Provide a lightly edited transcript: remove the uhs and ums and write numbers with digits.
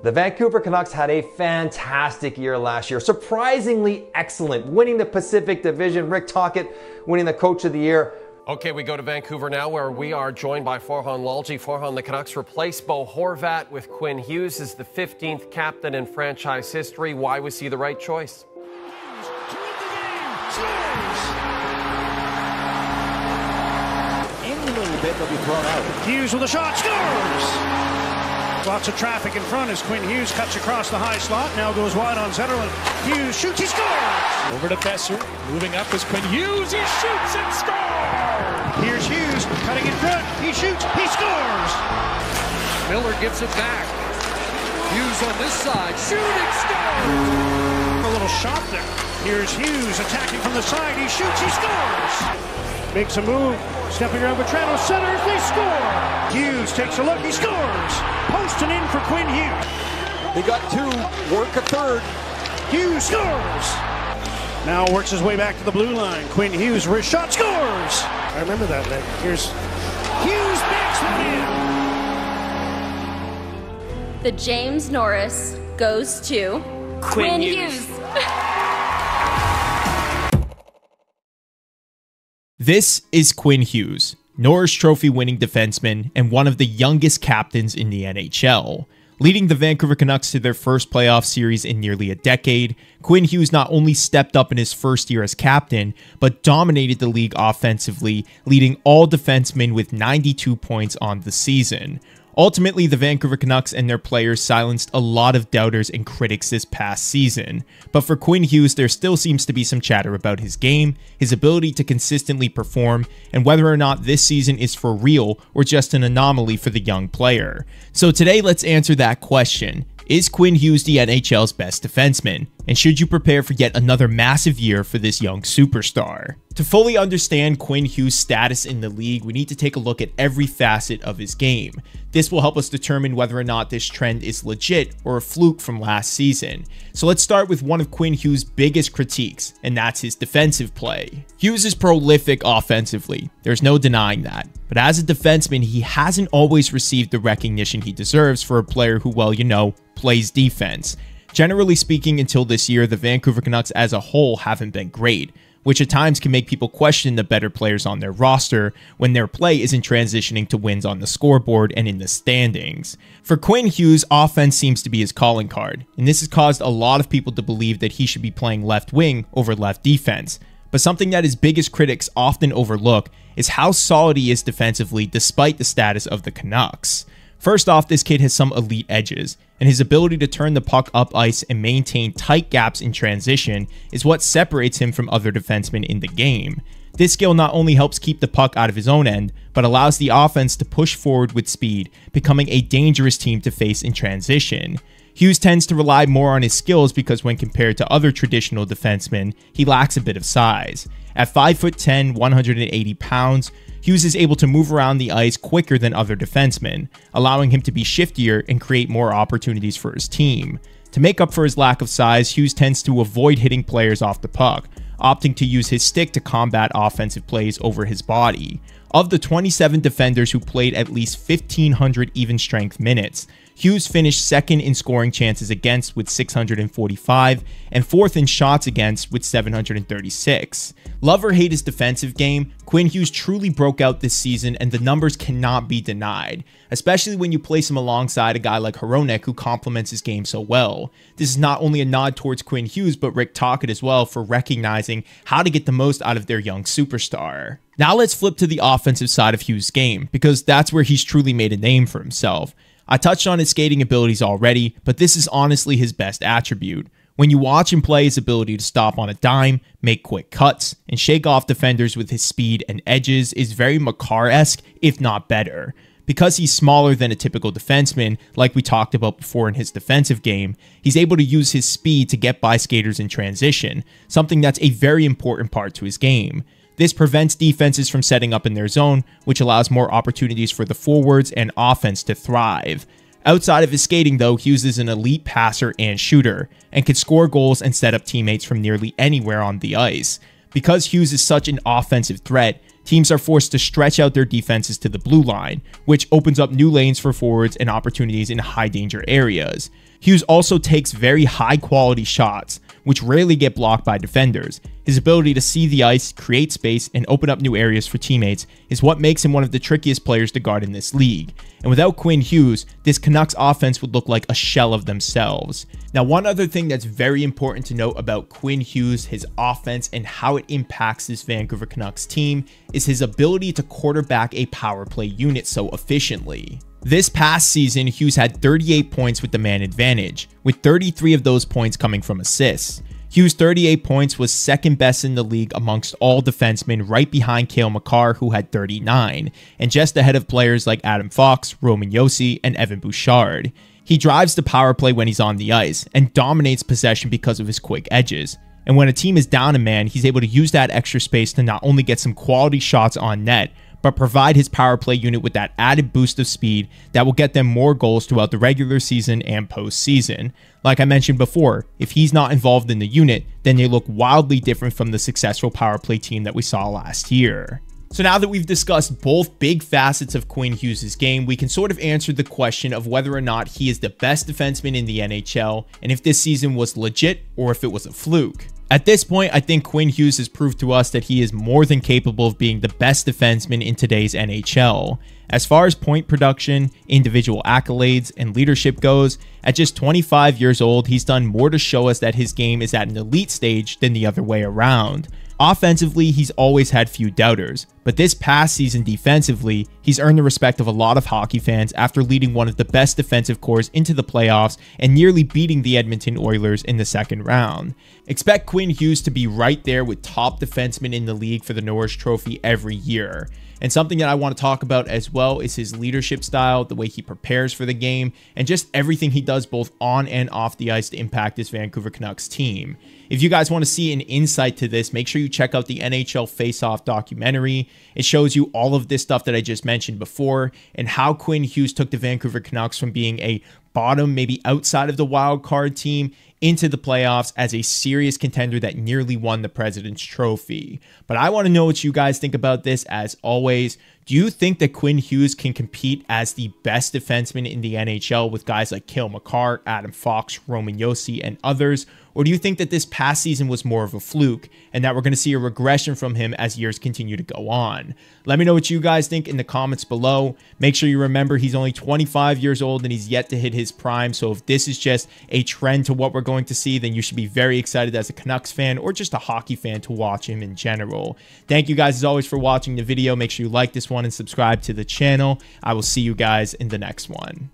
The Vancouver Canucks had a fantastic year last year, surprisingly excellent, winning the Pacific Division. Rick Tocchet winning the Coach of the Year. Okay, we go to Vancouver now, where we are joined by Farhan Lalji. Farhan, the Canucks replace Bo Horvat with Quinn Hughes as the 15th captain in franchise history. Why was he the right choice? In a little bit, they'll be thrown out. Hughes with a shot, scores! Lots of traffic in front as Quinn Hughes cuts across the high slot. Now goes wide on Zetterlund. Hughes shoots, he scores! Over to Besser. Moving up is Quinn Hughes. He shoots and scores! Here's Hughes cutting in front. He shoots, he scores! Miller gives it back. Hughes on this side. Shooting, scores! A little shot there. Here's Hughes attacking from the side. He shoots, he scores! Makes a move. Stepping around Vetrano, centers, they score! Hughes takes a look, he scores! Posting in for Quinn Hughes. He got two, work a third. Hughes scores! Now works his way back to the blue line. Quinn Hughes, wrist shot, scores! I remember that, Nick. Here's Hughes, backs one in. The James Norris goes to Quinn Hughes. This is Quinn Hughes, Norris Trophy winning defenseman and one of the youngest captains in the NHL. Leading the Vancouver Canucks to their first playoff series in nearly a decade, Quinn Hughes not only stepped up in his first year as captain, but dominated the league offensively, leading all defensemen with 92 points on the season. Ultimately, the Vancouver Canucks and their players silenced a lot of doubters and critics this past season. But for Quinn Hughes, there still seems to be some chatter about his game, his ability to consistently perform, and whether or not this season is for real or just an anomaly for the young player. So today, let's answer that question. Is Quinn Hughes the NHL's best defenseman? And should you prepare for yet another massive year for this young superstar? To fully understand Quinn Hughes' status in the league, we need to take a look at every facet of his game. This will help us determine whether or not this trend is legit or a fluke from last season. So let's start with one of Quinn Hughes' biggest critiques, and that's his defensive play. Hughes is prolific offensively, there's no denying that. But as a defenseman, he hasn't always received the recognition he deserves for a player who, well, you know, plays defense. Generally speaking, until this year, the Vancouver Canucks as a whole haven't been great, which at times can make people question the better players on their roster when their play isn't transitioning to wins on the scoreboard and in the standings. For Quinn Hughes, offense seems to be his calling card, and this has caused a lot of people to believe that he should be playing left wing over left defense. But something that his biggest critics often overlook is how solid he is defensively despite the status of the Canucks. First off, this kid has some elite edges, and his ability to turn the puck up ice and maintain tight gaps in transition is what separates him from other defensemen in the game. This skill not only helps keep the puck out of his own end, but allows the offense to push forward with speed, becoming a dangerous team to face in transition. Hughes tends to rely more on his skills because when compared to other traditional defensemen, he lacks a bit of size. At 5'10", 180 pounds, Hughes is able to move around the ice quicker than other defensemen, allowing him to be shiftier and create more opportunities for his team. To make up for his lack of size, Hughes tends to avoid hitting players off the puck, opting to use his stick to combat offensive plays over his body. Of the 27 defenders who played at least 1,500 even strength minutes, Hughes finished second in scoring chances against with 645 and fourth in shots against with 736. Love or hate his defensive game, Quinn Hughes truly broke out this season and the numbers cannot be denied, especially when you place him alongside a guy like Hronek who complements his game so well. This is not only a nod towards Quinn Hughes but Rick Tocchet as well for recognizing how to get the most out of their young superstar. Now let's flip to the offensive side of Hughes' game, because that's where he's truly made a name for himself. I touched on his skating abilities already, but this is honestly his best attribute. When you watch him play, his ability to stop on a dime, make quick cuts, and shake off defenders with his speed and edges is very Makar-esque, if not better. Because he's smaller than a typical defenseman, like we talked about before in his defensive game, he's able to use his speed to get by skaters in transition, something that's a very important part to his game. This prevents defenses from setting up in their zone, which allows more opportunities for the forwards and offense to thrive. Outside of his skating though, Hughes is an elite passer and shooter, and can score goals and set up teammates from nearly anywhere on the ice. Because Hughes is such an offensive threat, teams are forced to stretch out their defenses to the blue line, which opens up new lanes for forwards and opportunities in high danger areas. Hughes also takes very high quality shots, which rarely get blocked by defenders. His ability to see the ice, create space, and open up new areas for teammates is what makes him one of the trickiest players to guard in this league. And without Quinn Hughes, this Canucks offense would look like a shell of themselves. Now, one other thing that's very important to note about Quinn Hughes, his offense, and how it impacts this Vancouver Canucks team is his ability to quarterback a power play unit so efficiently. This past season, Hughes had 38 points with the man advantage, with 33 of those points coming from assists. Hughes' 38 points was second best in the league amongst all defensemen, right behind Cale Makar, who had 39, and just ahead of players like Adam Fox, Roman Josi, and Evan Bouchard. He drives the power play when he's on the ice, and dominates possession because of his quick edges. And when a team is down a man, he's able to use that extra space to not only get some quality shots on net, but provide his power play unit with that added boost of speed that will get them more goals throughout the regular season and postseason. Like I mentioned before, if he's not involved in the unit, then they look wildly different from the successful power play team that we saw last year. So now that we've discussed both big facets of Quinn Hughes' game, we can sort of answer the question of whether or not he is the best defenseman in the NHL, and if this season was legit or if it was a fluke. At this point, I think Quinn Hughes has proved to us that he is more than capable of being the best defenseman in today's NHL. As far as point production, individual accolades, and leadership goes, at just 25 years old, he's done more to show us that his game is at an elite stage than the other way around. Offensively, he's always had few doubters, but this past season defensively, he's earned the respect of a lot of hockey fans after leading one of the best defensive cores into the playoffs and nearly beating the Edmonton Oilers in the second round. Expect Quinn Hughes to be right there with top defensemen in the league for the Norris Trophy every year. And something that I want to talk about as well is his leadership style, the way he prepares for the game, and just everything he does both on and off the ice to impact this Vancouver Canucks team. If you guys want to see an insight to this, make sure you check out the NHL Face-Off documentary. It shows you all of this stuff that I just mentioned before and how Quinn Hughes took the Vancouver Canucks from being a bottom, maybe outside of the wild card team, into the playoffs as a serious contender that nearly won the President's Trophy. But I want to know what you guys think about this. As always, do you think that Quinn Hughes can compete as the best defenseman in the NHL with guys like Cale Makar, Adam Fox, Roman Josi, and others? Or do you think that this past season was more of a fluke and that we're going to see a regression from him as years continue to go on? Let me know what you guys think in the comments below. Make sure you remember he's only 25 years old and he's yet to hit his prime. So if this is just a trend to what we're going to see, then you should be very excited as a Canucks fan or just a hockey fan to watch him in general. Thank you guys as always for watching the video. Make sure you like this one and subscribe to the channel. I will see you guys in the next one.